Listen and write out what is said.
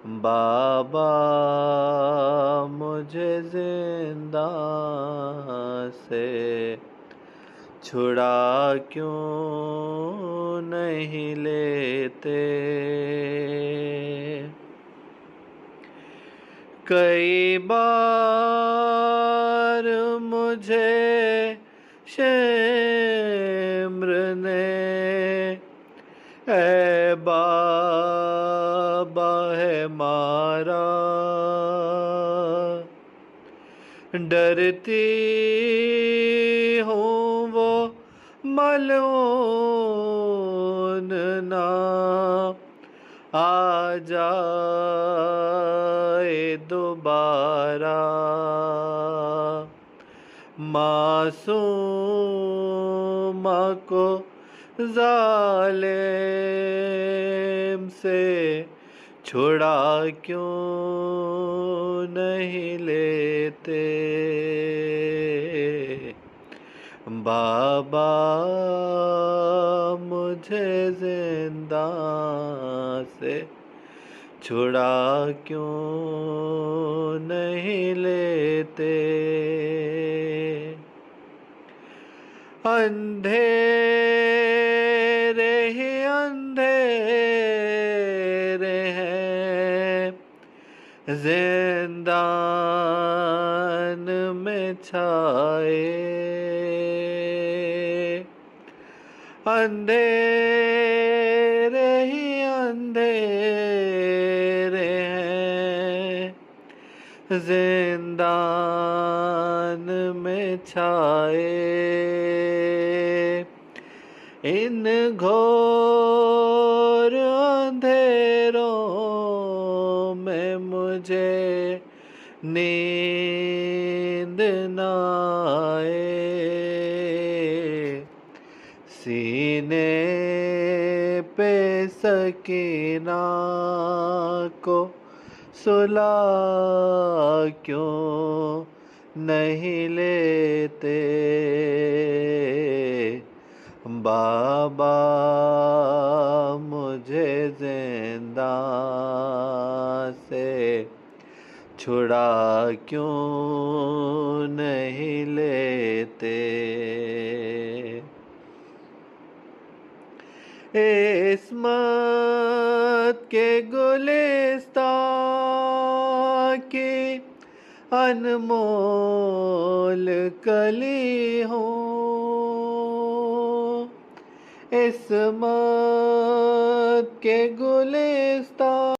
बाबा मुझे जिंदा से छुड़ा क्यों नहीं लेते। कई बार मुझे शिम्र ने ऐ बाबा है मारा। डरती हूँ वो मलून ना आ जाए दोबारा। मासूमा को जालिम से छुड़ा क्यों नहीं लेते। बाबा मुझे जिंदा से छुड़ा क्यों नहीं लेते। अंधेरे ही अंधेरे हैं जिंदान में छाए। अंधेरे ही अंधेरे हैं जिंदान में छाए। इन घोर अंधेरों में मुझे नींद न आए। सीने पे सकीना को सुला क्यों नहीं लेते। बाबा मुझे जिंदा से छुड़ा क्यों नहीं लेते। इस्मत के गुलिस्तां की अनमोल कली हूँ। इस्मत के गुलिस्तां